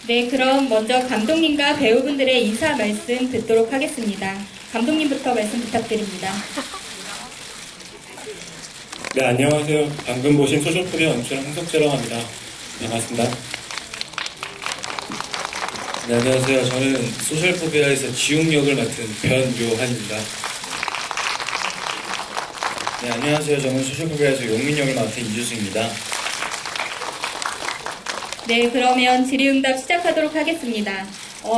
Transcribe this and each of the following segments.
네, 그럼 먼저 감독님과 배우분들의 인사 말씀 듣도록 하겠습니다. 감독님부터 말씀 부탁드립니다. 네, 안녕하세요. 방금 보신 소셜코리아 연출한 홍석재라고 합니다. 반갑습니다. 네, 안녕하세요. 저는 소셜포비아에서 지웅 역을 맡은 변요한입니다. 네, 안녕하세요. 저는 소셜포비아에서 용민 역을 맡은 이주승입니다. 네, 그러면 질의응답 시작하도록 하겠습니다.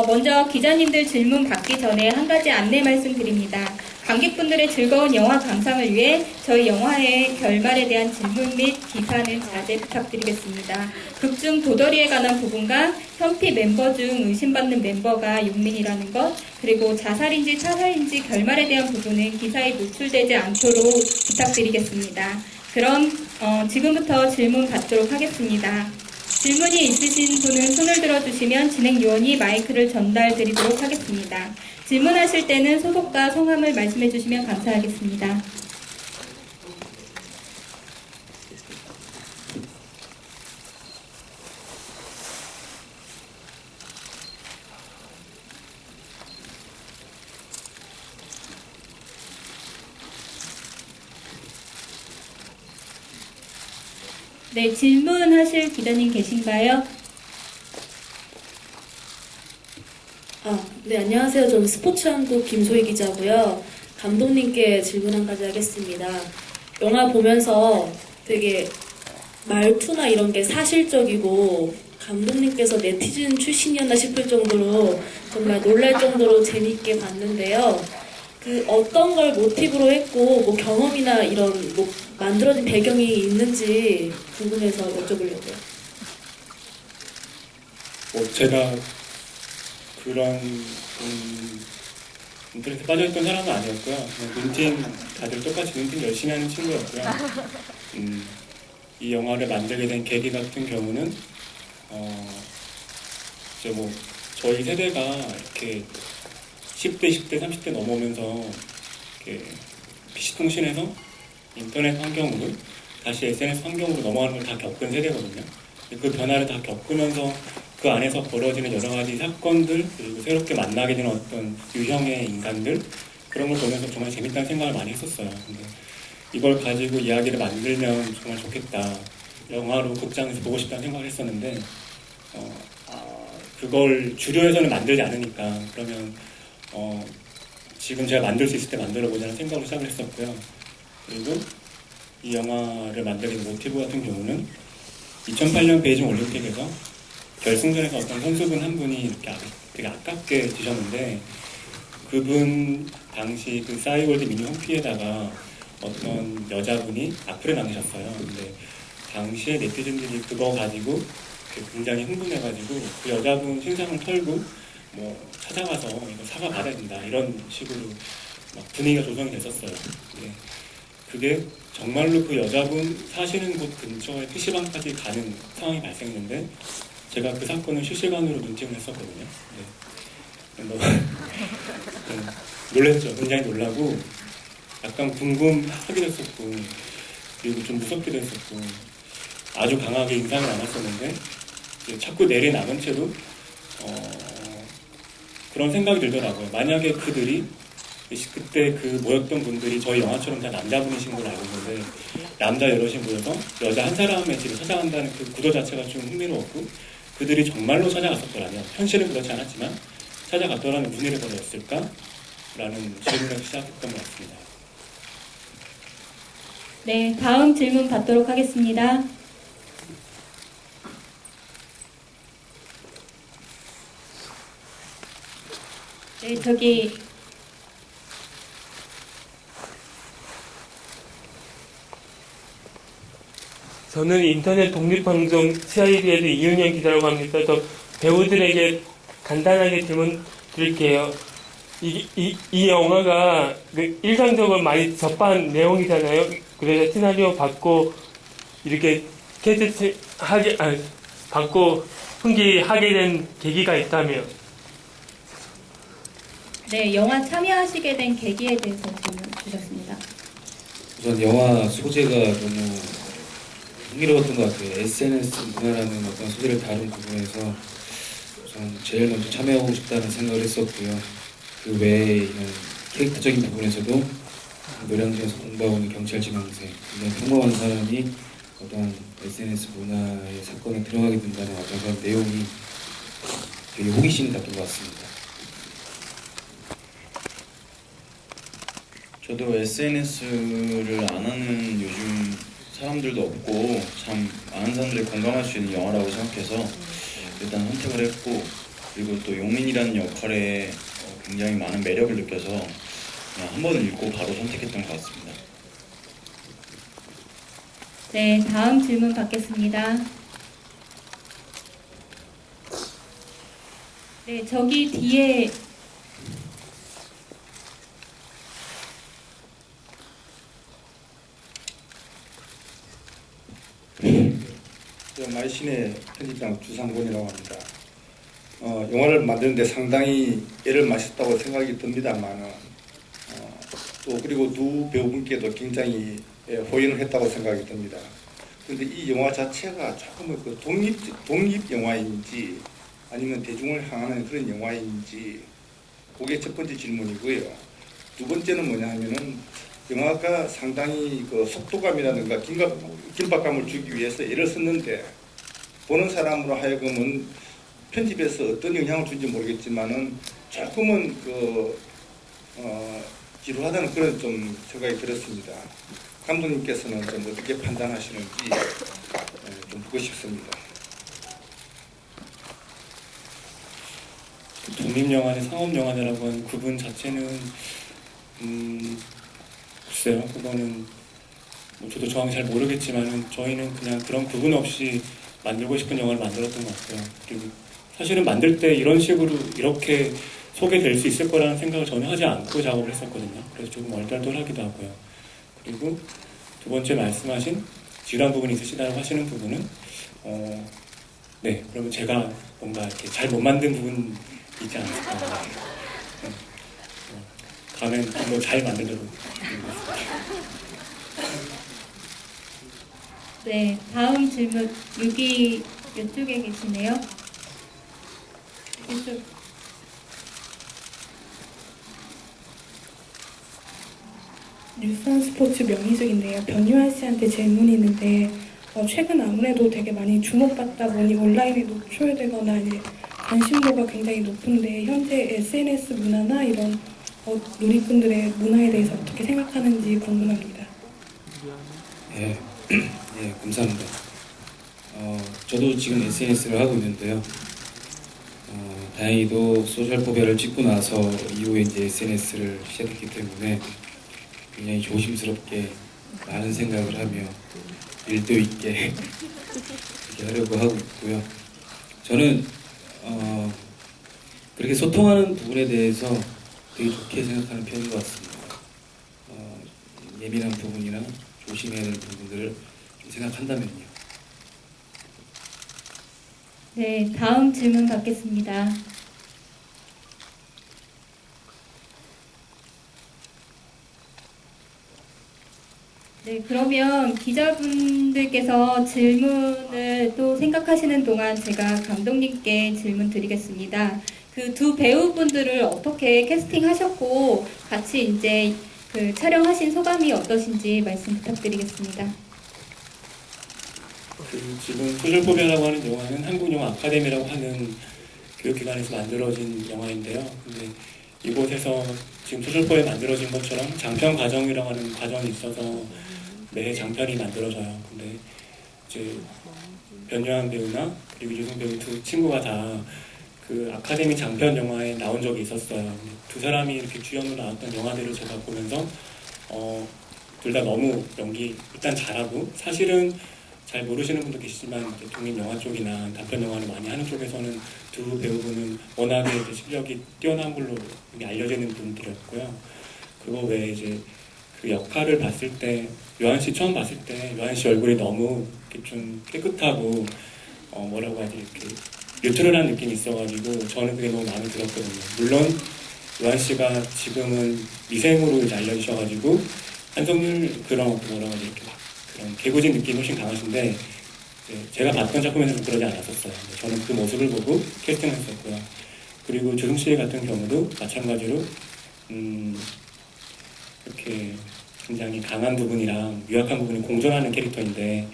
먼저 기자님들 질문 받기 전에 한 가지 안내 말씀드립니다. 관객분들의 즐거운 영화 감상을 위해 저희 영화의 결말에 대한 질문 및 기사는 자제 부탁드리겠습니다. 극중 도더리에 관한 부분과 현피 멤버 중 의심받는 멤버가 용민이라는 것, 그리고 자살인지 타살인지 결말에 대한 부분은 기사에 노출되지 않도록 부탁드리겠습니다. 그럼 지금부터 질문 받도록 하겠습니다. 질문이 있으신 분은 손을 들어주시면 진행 요원이 마이크를 전달 드리도록 하겠습니다. 질문하실 때는 소속과 성함을 말씀해 주시면 감사하겠습니다. 네, 질문하실 기자님 계신가요? 네, 안녕하세요. 저는 스포츠한국 김소희 기자고요. 감독님께 질문 한 가지 하겠습니다. 영화 보면서 되게 말투나 이런 게 사실적이고 감독님께서 네티즌 출신이었나 싶을 정도로 정말 놀랄 정도로 재밌게 봤는데요. 그 어떤 걸 모티브로 했고 뭐 경험이나 이런 뭐 만들어진 배경이 있는지 궁금해서 여쭤보려고요. 제가 그런 인터넷에 빠져있던 사람은 아니었고요. 눈팅 다들 똑같이 눈팅 열심히 하는 친구였고요. 이 영화를 만들게 된 계기 같은 경우는 이제 뭐 저희 세대가 이렇게 10대, 10대, 30대 넘어오면서 이렇게 PC통신에서 인터넷 환경으로 다시 SNS 환경으로 넘어가는 걸 다 겪은 세대거든요. 그 변화를 다 겪으면서 그 안에서 벌어지는 여러 가지 사건들, 그리고 새롭게 만나게 되는 어떤 유형의 인간들, 그런 걸 보면서 정말 재밌다는 생각을 많이 했었어요. 근데 이걸 가지고 이야기를 만들면 정말 좋겠다. 영화로 극장에서 보고 싶다는 생각을 했었는데, 그걸 주류에서는 만들지 않으니까, 그러면, 지금 제가 만들 수 있을 때 만들어보자는 생각으로 시작을 했었고요. 그리고 이 영화를 만들게 된 모티브 같은 경우는 2008년 베이징 올림픽에서 결승전에서 어떤 선수분 한 분이 이렇게 되게 아깝게 지셨는데, 그분 당시 그 싸이월드 미니 홈피에다가 어떤 여자분이 악플을 남기셨어요. 근데 당시에 네티즌들이 그거 가지고 굉장히 흥분해가지고 그 여자분 신상을 털고 뭐 찾아가서 이거 사과 받아야 된다 이런 식으로 막 분위기가 조성이 됐었어요. 근데 그게 정말로 그 여자분 사시는 곳 근처에 PC방까지 가는 상황이 발생했는데, 제가 그 사건을 실시간으로 눈팅을 했었거든요. 놀랐죠. 굉장히 놀라고 약간 궁금하기도 했었고, 그리고 좀 무섭기도 했었고, 아주 강하게 인상을 남았었는데 자꾸 내려남은 채로 그런 생각이 들더라고요. 만약에 그들이 그때 그 모였던 분들이 저희 영화처럼 다 남자분이신 걸 알고 있는데, 남자 여럿이 모여서 여자 한 사람의 집을 찾아간다는 그 구도 자체가 좀 흥미로웠고, 그들이 정말로 찾아갔었더라면, 현실은 그렇지 않았지만 찾아갔더라면 무슨 일이 벌어졌을까? 라는 질문을 시작했던 것 같습니다. 네, 다음 질문 받도록 하겠습니다. 네, 저기 저는 인터넷 독립방송 CIB에서 이윤영 기자라고 합니다. 저 배우들에게 간단하게 질문 드릴게요. 이 영화가 일상적으로 많이 접한 내용이잖아요. 그래서 시나리오 받고 이렇게 캐스트 받고 훈기하게 된 계기가 있다면? 네, 영화 참여하시게 된 계기에 대해서 질문 주셨습니다. 우선 영화 소재가 너무 흥미로웠던 것 같아요. SNS 문화라는 어떤 소재를 다룬 부분에서 우선 제일 먼저 참여하고 싶다는 생각을 했었고요. 그 외에 이런 캐릭터적인 부분에서도 노량진에서 공부하고 있는 경찰 지망생, 굉장히 평범한 사람이 어떤 SNS 문화의 사건에 들어가게 된다는 어떤 그런 내용이 되게 호기심이 났던 것 같습니다. 저도 SNS를 안 하는 요즘 사람들도 없고 참 많은 사람들이 공감할 수 있는 영화라고 생각해서 일단 선택을 했고, 그리고 또 용민이라는 역할에 굉장히 많은 매력을 느껴서 그냥 한 번을 읽고 바로 선택했던 것 같습니다. 네, 다음 질문 받겠습니다. 네, 저기 뒤에 마이신의 편집장 주상곤이라고 합니다. 영화를 만드는데 상당히 애를 마셨다고 생각이 듭니다만, 또 그리고 두 배우분께도 굉장히 호연을 했다고 생각이 듭니다. 그런데 이 영화 자체가 조금은 그 독립 영화인지 아니면 대중을 향하는 그런 영화인지, 그게 첫 번째 질문이고요. 두 번째는 뭐냐 하면은 영화가 상당히 그 속도감이라든가 긴박감을 주기 위해서 애를 썼는데, 보는 사람으로 하여금은 편집에서 어떤 영향을 준지 모르겠지만은 조금은 지루하다는 그런 좀 생각이 들었습니다. 감독님께서는 좀 어떻게 판단하시는지 좀 듣고 싶습니다. 독립영화냐 상업영화냐라고 하는 구분 자체는 글쎄요, 그거는 뭐 저도 정확히 잘 모르겠지만은 저희는 그냥 그런 구분 없이 만들고 싶은 영화를 만들었던 것 같아요. 그리고 사실은 만들 때 이런 식으로 이렇게 소개될 수 있을 거라는 생각을 전혀 하지 않고 작업을 했었거든요. 그래서 조금 얼떨떨하기도 하고요. 그리고 두 번째 말씀하신 지루한 부분이 있으시다고 하시는 부분은 네, 그러면 제가 뭔가 이렇게 잘 못 만든 부분이 있지 않을까. 다음엔 좀 더 잘 만들도록 드리겠습니다. 네, 다음 질문 6위 이쪽에 계시네요. 이쪽. 뉴스한 스포츠 명희숙인데요. 변유한 씨한테 질문이 있는데 최근 아무래도 되게 많이 주목받다 보니 온라인에 노출되거나 이제 관심도가 굉장히 높은데 현재 SNS 문화나 이런 누리꾼들의 문화에 대해서 어떻게 생각하는지 궁금합니다. 예, 예, 감사합니다. 저도 지금 SNS를 하고 있는데요. 다행히도 소셜포비아를 찍고 나서 이후에 이제 SNS를 시작했기 때문에 굉장히 조심스럽게 많은 생각을 하며 일도 있게 그렇게 하려고 하고 있고요. 저는 그렇게 소통하는 부분에 대해서 되게 좋게 생각하는 편인 것 같습니다. 예민한 부분이나 조심해야 될 부분들을 좀 생각한다면요. 네, 다음 질문 받겠습니다. 네, 그러면 기자분들께서 질문을 또 생각하시는 동안 제가 감독님께 질문 드리겠습니다. 그 두 배우분들을 어떻게 캐스팅하셨고 같이 이제 그 촬영하신 소감이 어떠신지 말씀 부탁드리겠습니다. 지금 소셜포비아라고 하는 영화는 한국영화 아카데미라고 하는 교육기관에서 만들어진 영화인데요. 근데 이곳에서 지금 소셜포비아 만들어진 것처럼 장편 과정이라고 하는 과정이 있어서 매해 장편이 만들어져요. 근데 이제 변요한 배우나 그리고 유승 배우 두 친구가 다 그 아카데미 장편 영화에 나온 적이 있었어요. 근데 두 사람이 이렇게 주연으로 나왔던 영화들을 제가 보면서 둘 다 너무 연기 일단 잘하고, 사실은 잘 모르시는 분도 계시지만 독립 영화 쪽이나 단편 영화를 많이 하는 쪽에서는 두 배우분은 워낙에 이제 실력이 뛰어난 걸로 알려지는 분들이었고요. 그거 외에 이제 그 역할을 봤을 때 요한 씨 처음 봤을 때 요한 씨 얼굴이 너무 이렇게 좀 깨끗하고 뭐라고 하지, 이렇게 뉴트럴한 느낌이 있어가지고 저는 그게 너무 마음에 들었거든요. 물론 요한 씨가 지금은 미생으로 이제 알려주셔가지고 한성률 그런 뭐라고 하지, 이렇게 막 그런 개구진 느낌이 훨씬 강하신데 제가 봤던 작품에서는 그러지 않았었어요. 저는 그 모습을 보고 캐스팅을 했었고요. 그리고 조승 씨 같은 경우도 마찬가지로 이렇게 굉장히 강한 부분이랑 유약한 부분이 공존하는 캐릭터인데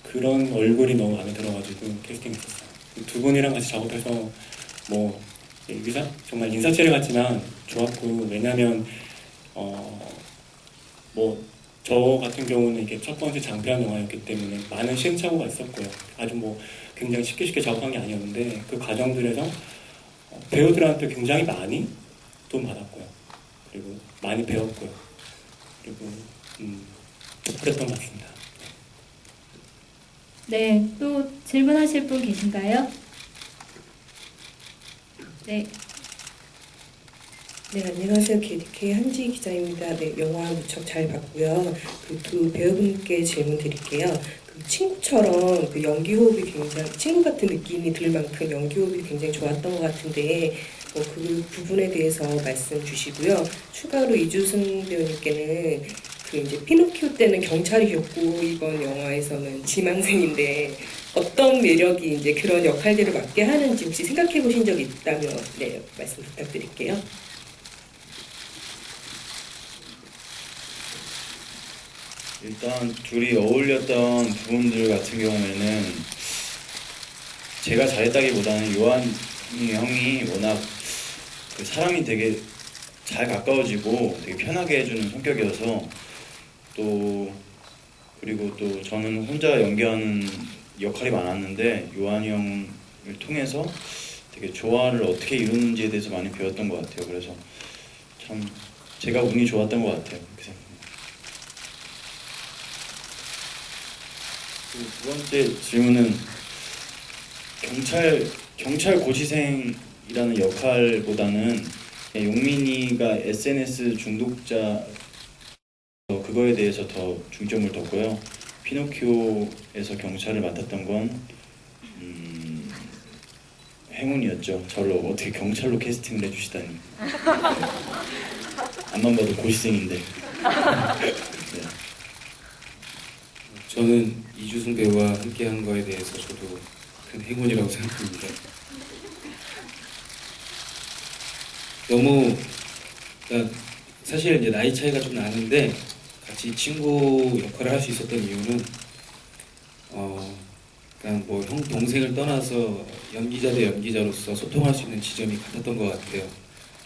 그런 얼굴이 너무 마음에 들어가지고 캐스팅했었어요. 두 분이랑 같이 작업해서 뭐 여기서 정말 인사치레 같지만 좋았고, 왜냐면 뭐 저 같은 경우는 이게 첫 번째 장편 영화였기 때문에 많은 시행착오가 있었고요. 아주 뭐 굉장히 쉽게 작업한 게 아니었는데 그 과정들에서 배우들한테 굉장히 많이 돈 받았고요. 그리고 많이 배웠고요. 그리고 그랬던 것 같습니다. 네, 또 질문하실 분 계신가요? 네. 네, 안녕하세요. KDK 한지 기자입니다. 네, 영화 무척 잘 봤고요. 그 두 배우분께 질문 드릴게요. 그 친구처럼 그 연기 호흡이 굉장히 친구 같은 느낌이 들 만큼 연기 호흡이 굉장히 좋았던 것 같은데 그 부분에 대해서 말씀 주시고요. 추가로 이주승 배우님께는 그 이제 피노키오 때는 경찰이었고 이번 영화에서는 지망생인데 어떤 매력이 이제 그런 역할들을 맡게 하는지 혹시 생각해 보신 적이 있다면 네, 말씀 부탁드릴게요. 일단 둘이 어울렸던 부분들 같은 경우에는 제가 잘했다기보다는 요한이 형이 워낙 그 사람이 되게 잘 가까워지고 되게 편하게 해주는 성격이어서 또 그리고 또 저는 혼자 연기하는 역할이 많았는데 요한이 형을 통해서 되게 조화를 어떻게 이루는지에 대해서 많이 배웠던 것 같아요. 그래서 참 제가 운이 좋았던 것 같아요. 그렇게 생각합니다. 그리고 두 번째 질문은 경찰 고시생이라는 역할보다는 용민이가 SNS 중독자 그거에 대해서 더 중점을 뒀고요. 피노키오에서 경찰을 맡았던 건 행운이었죠. 저를 어떻게 경찰로 캐스팅을 해주시다니. 앞만 봐도 고시생인데. 네. 저는 이주승 배우와 함께한 거에 대해서 저도 큰 행운이라고 생각합니다. 너무 그러니까 사실 이제 나이 차이가 좀 나는데 같이 친구 역할을 할 수 있었던 이유는 그러니까 뭐 형 동생을 떠나서 연기자 대 연기자로서 소통할 수 있는 지점이 같았던 것 같아요.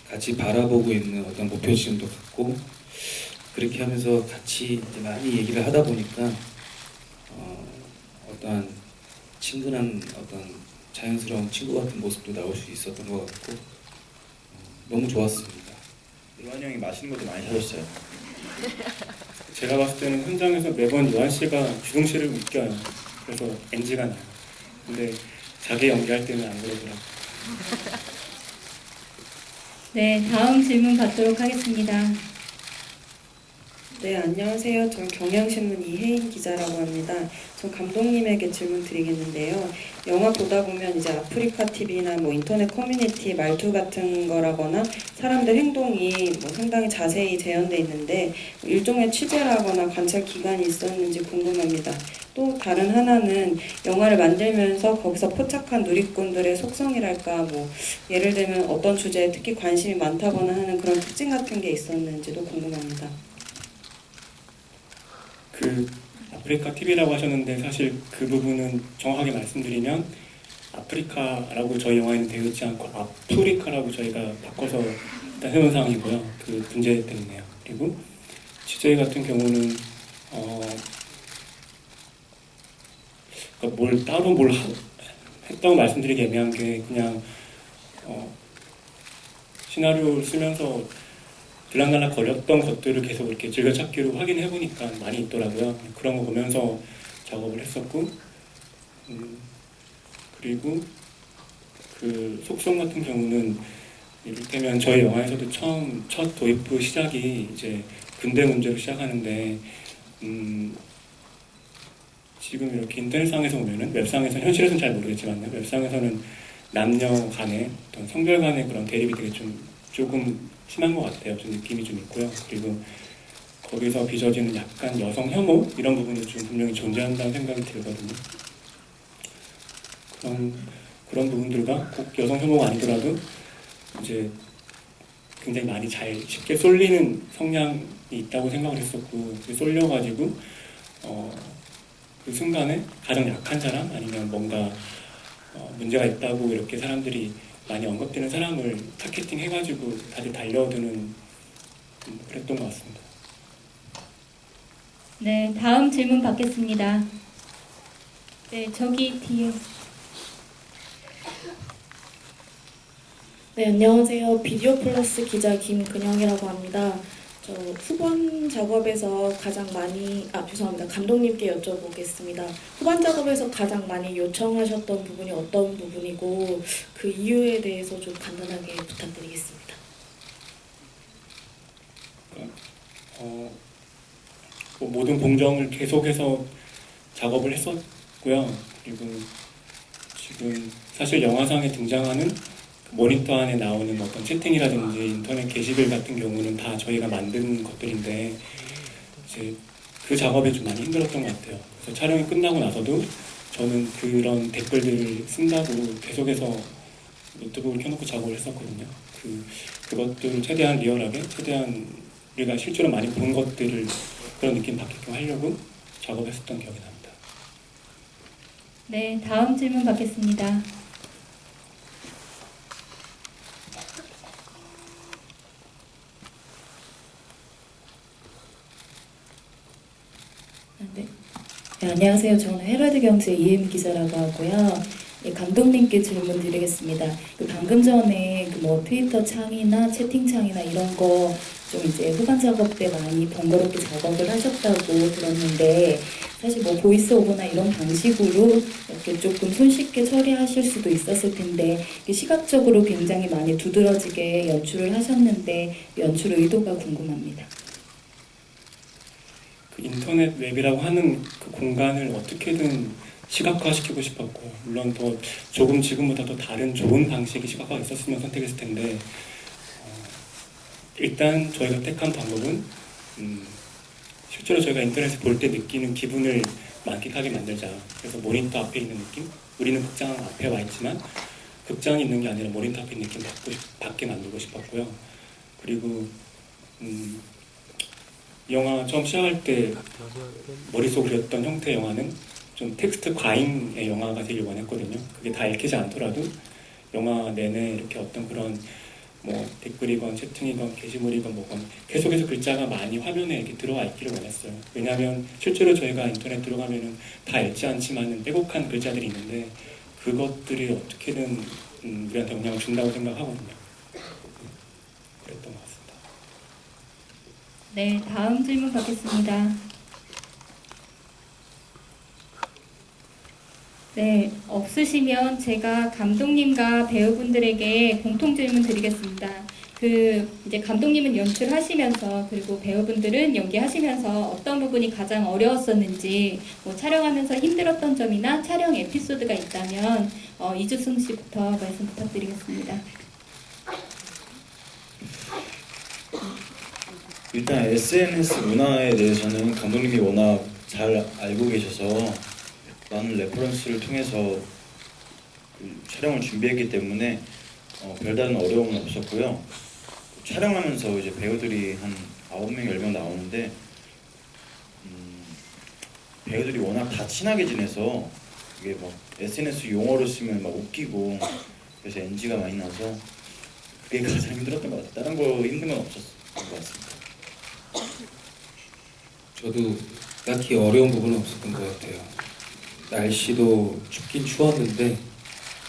같이 바라보고 있는 어떤 목표 지점도 같고 그렇게 하면서 같이 이제 많이 얘기를 하다 보니까 어떠한 친근한 어떤 자연스러운 친구 같은 모습도 나올 수 있었던 것 같고 너무 좋았습니다. 요한 형이 맛있는 것도 많이 사줬어요. 제가 봤을 때는 현장에서 매번 요한 씨가 주승 씨를 웃겨요. 그래서 NG가 나요. 근데 자기 연기할 때는 안 그러더라고요. 네, 다음 질문 받도록 하겠습니다. 네, 안녕하세요. 전 경향신문 이혜인 기자라고 합니다. 전 감독님에게 질문 드리겠는데요. 영화 보다 보면 이제 아프리카 TV나 뭐 인터넷 커뮤니티 말투 같은 거라거나 사람들 행동이 뭐 상당히 자세히 재현돼 있는데 일종의 취재라거나 관찰 기간이 있었는지 궁금합니다. 또 다른 하나는 영화를 만들면서 거기서 포착한 누리꾼들의 속성이랄까 뭐 예를 들면 어떤 주제에 특히 관심이 많다거나 하는 그런 특징 같은 게 있었는지도 궁금합니다. 그 아프리카 TV라고 하셨는데 사실 그 부분은 정확하게 말씀드리면 아프리카라고 저희 영화에는 되어 있지 않고 아프리카라고 저희가 바꿔서 일단 해놓은 상황이고요. 그 문제 때문에요. 그리고 취재 같은 경우는 그러니까 뭘 했다고 말씀드리기 애매한 게 그냥 시나리오를 쓰면서 들락날락 거렸던 것들을 계속 이렇게 즐겨찾기로 확인해 보니까 많이 있더라고요. 그런 거 보면서 작업을 했었고, 그리고 그 속성 같은 경우는 이를테면 저희 영화에서도 첫 도입부 시작이 이제 근대 문제로 시작하는데 지금 이렇게 인터넷상에서 보면은 웹상에서 현실에서는 잘 모르겠지만 웹상에서는 남녀 간의 어떤 성별 간의 그런 대립이 되게 조금 심한 것 같아요. 좀 느낌이 좀 있고요. 그리고 거기서 빚어지는 약간 여성 혐오 이런 부분도 좀 분명히 존재한다는 생각이 들거든요. 그런 부분들과 꼭 여성 혐오가 아니더라도 이제 굉장히 많이 잘 쉽게 쏠리는 성향이 있다고 생각을 했었고, 쏠려가지고 그 순간에 가장 약한 사람 아니면 뭔가 문제가 있다고 이렇게 사람들이 많이 언급되는 사람을 타겟팅 해가지고 다들 달려드는 그랬던 것 같습니다. 네, 다음 질문 받겠습니다. 네, 저기 뒤에. 네, 안녕하세요. 비디오 플러스 기자 김근영이라고 합니다. 저 후반 작업에서 가장 많이, 죄송합니다. 감독님께 여쭤보겠습니다. 후반 작업에서 가장 많이 요청하셨던 부분이 어떤 부분이고 그 이유에 대해서 좀 간단하게 부탁드리겠습니다. 뭐 모든 공정을 계속해서 작업을 했었고요. 그리고 지금 사실 영화상에 등장하는 모니터 안에 나오는 어떤 채팅이라든지 인터넷 게시글 같은 경우는 다 저희가 만든 것들인데 이제 그 작업이 좀 많이 힘들었던 것 같아요. 그래서 촬영이 끝나고 나서도 저는 그런 댓글들을 쓴다고 계속해서 노트북을 켜놓고 작업을 했었거든요. 그것들을 최대한 리얼하게, 최대한 우리가 실제로 많이 본 것들을 그런 느낌 받게끔 하려고 작업했었던 기억이 납니다. 네, 다음 질문 받겠습니다. 네, 안녕하세요. 저는 헤럴드 경제 이혜미 기자라고 하고요. 예, 감독님께 질문 드리겠습니다. 방금 전에 뭐 트위터 창이나 채팅창이나 이런 거 좀 이제 후반 작업 때 많이 번거롭게 작업을 하셨다고 들었는데 사실 뭐 보이스 오버나 이런 방식으로 이렇게 조금 손쉽게 처리하실 수도 있었을 텐데 시각적으로 굉장히 많이 두드러지게 연출을 하셨는데 연출 의도가 궁금합니다. 그 인터넷 웹이라고 하는 그 공간을 어떻게든 시각화시키고 싶었고, 물론 더 조금 지금보다 더 다른 좋은 방식의 시각화가 있었으면 선택했을 텐데 일단 저희가 택한 방법은 실제로 저희가 인터넷을 볼 때 느끼는 기분을 만끽하게 만들자. 그래서 모니터 앞에 있는 느낌, 우리는 극장 앞에 와 있지만 극장이 있는 게 아니라 모니터 앞에 있는 느낌 받게 만들고 싶었고요. 그리고 영화 처음 시작할 때 머릿속으로 그렸던 형태의 영화는 좀 텍스트 과잉의 영화가 되길 원했거든요. 그게 다 읽히지 않더라도 영화 내내 이렇게 어떤 그런 뭐 댓글이건 채팅이건 게시물이건 뭐건 계속해서 글자가 많이 화면에 이렇게 들어와 있기를 원했어요. 왜냐하면 실제로 저희가 인터넷 들어가면은 다 읽지 않지만은 빼곡한 글자들이 있는데 그것들이 어떻게든 우리한테 영향을 준다고 생각하거든요. 그랬던 것 같습니다. 네, 다음 질문 받겠습니다. 네, 없으시면 제가 감독님과 배우분들에게 공통 질문 드리겠습니다. 이제 감독님은 연출하시면서 그리고 배우분들은 연기하시면서 어떤 부분이 가장 어려웠었는지, 뭐 촬영하면서 힘들었던 점이나 촬영 에피소드가 있다면 이주승 씨부터 말씀 부탁드리겠습니다. 일단 SNS 문화에 대해서는 감독님이 워낙 잘 알고 계셔서 많은 레퍼런스를 통해서 그 촬영을 준비했기 때문에 별다른 어려움은 없었고요. 촬영하면서 이제 배우들이 한 9명, 10명 나오는데 배우들이 워낙 다 친하게 지내서 이게 막 SNS 용어를 쓰면 막 웃기고 그래서 NG가 많이 나서 그게 가장 힘들었던 것 같아요. 다른 거 힘든 건 없었던 것 같습니다. 저도 딱히 어려운 부분은 없었던 것 같아요. 날씨도 춥긴 추웠는데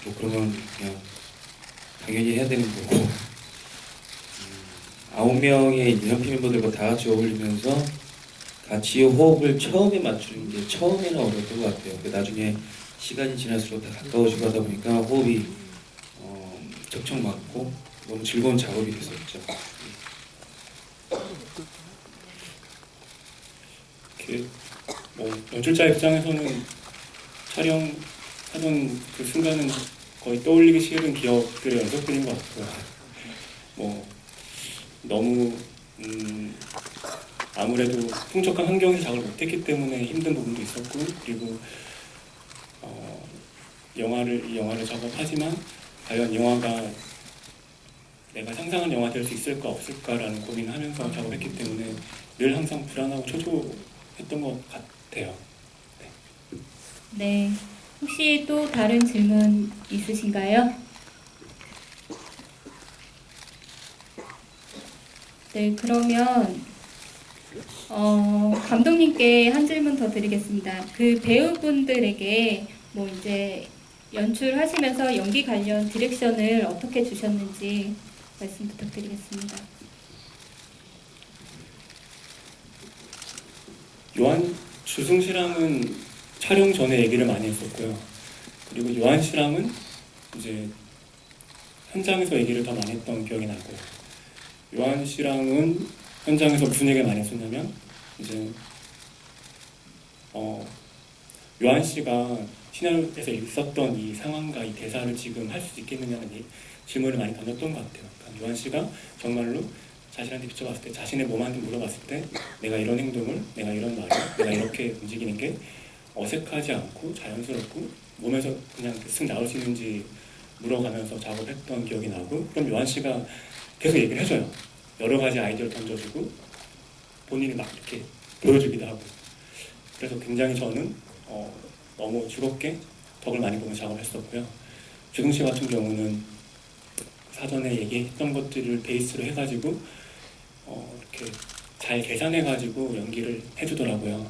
뭐 그러면 그냥 당연히 해야 되는 거고 9명의 연필 멤버들과 다 같이 어울리면서 같이 호흡을 처음에 맞추는 게 처음에는 어려웠던 것 같아요. 나중에 시간이 지날수록 다 가까워지고 하다 보니까 호흡이 척척 맞고 너무 즐거운 작업이 됐었죠. 이렇게 뭐 연출자 입장에서는 촬영하던 그 순간은 거의 떠올리기 싫은 기억들의 연속들인 것 같고요. 뭐 너무 아무래도 풍족한 환경에서 작업을 못했기 때문에 힘든 부분도 있었고, 그리고 이 영화를 작업하지만 과연 영화가 내가 상상한 영화 될 수 있을까 없을까라는 고민을 하면서 작업했기 때문에 늘 항상 불안하고 초조했던 것 같아요. 네. 혹시 또 다른 질문 있으신가요? 네, 그러면 감독님께 한 질문 더 드리겠습니다. 그 배우분들에게 뭐 이제 연출하시면서 연기 관련 디렉션을 어떻게 주셨는지 말씀 부탁드리겠습니다. 주승 씨랑은 촬영 전에 얘기를 많이 했었고요. 그리고 요한 씨랑은 이제 현장에서 얘기를 더 많이 했던 기억이 나고, 요한 씨랑은 현장에서 무슨 얘기를 많이 했었냐면 이제 요한 씨가 시나리오에서 있었던 이 상황과 이 대사를 지금 할 수 있겠느냐는 질문을 많이 던졌던 것 같아요. 그러니까 요한 씨가 정말로 자신한테 비춰봤을 때, 자신의 몸한테 물어봤을 때 내가 이런 행동을, 내가 이런 말을, 내가 이렇게 움직이는 게 어색하지 않고 자연스럽고 몸에서 그냥 쓱 나올 수 있는지 물어가면서 작업했던 기억이 나고, 그럼 요한 씨가 계속 얘기를 해줘요. 여러 가지 아이디어를 던져주고 본인이 막 이렇게 보여주기도 하고, 그래서 굉장히 저는 너무 즐겁게 덕을 많이 보는 작업을 했었고요. 주승 씨 같은 경우는 사전에 얘기했던 것들을 베이스로 해가지고 이렇게 잘 계산해가지고 연기를 해주더라고요.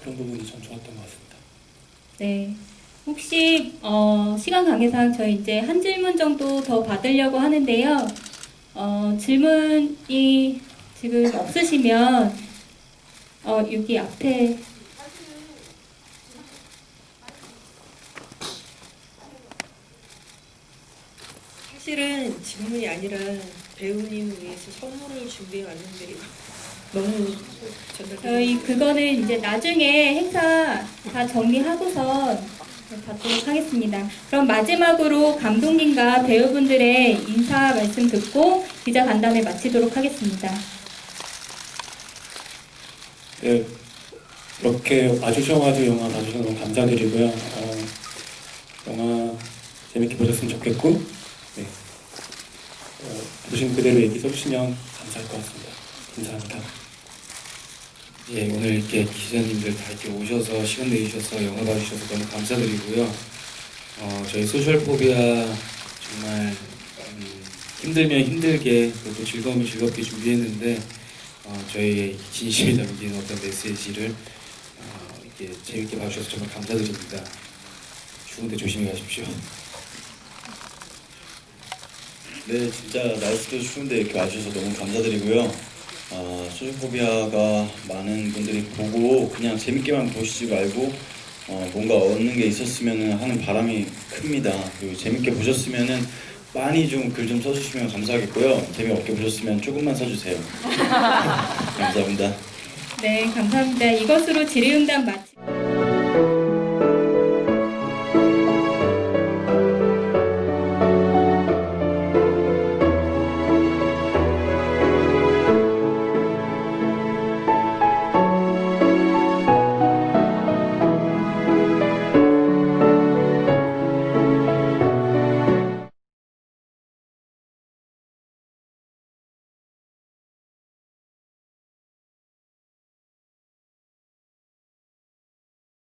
그런 부분이 전 좋았던 것 같습니다. 네. 혹시 시간 관계상 저희 이제 한 질문 정도 더 받으려고 하는데요. 질문이 지금 없으시면 여기 앞에 사실은 질문이 아니라 배우님을 위해서 선물을 준비해 왔는데 너무 전달. 저희 그거는 이제 나중에 행사 다 정리하고서 받도록 하겠습니다. 그럼 마지막으로 감독님과 배우분들의 인사 말씀 듣고 기자 간담회 마치도록 하겠습니다. 네, 이렇게 와주셔가지고 영화 봐주셔서 너무 감사드리고요. 영화 재밌게 보셨으면 좋겠고, 네, 보신 그대로 얘기 써주시면 감사할 것 같습니다. 감사합니다. 예, 오늘 이렇게 기자님들 다 이렇게 오셔서 시간 내주셔서 영화 봐주셔서 너무 감사드리고요. 저희 소셜포비아 정말 힘들면 힘들게 그리고 즐거우면 즐겁게 준비했는데 저희의 진심이 담긴 어떤 메시지를 이렇게 재밌게 봐주셔서 정말 감사드립니다. 추운데 조심히 가십시오. 네, 진짜 날씨도 추운데 이렇게 와주셔서 너무 감사드리고요. 소셜포비아가 많은 분들이 보고 그냥 재밌게만 보시지 말고 뭔가 얻는 게 있었으면 하는 바람이 큽니다. 그리고 재밌게 보셨으면 많이 좀 글 좀 써주시면 감사하겠고요. 재미없게 보셨으면 조금만 써주세요. 감사합니다. 네, 감사합니다. 이것으로 질의응답 마치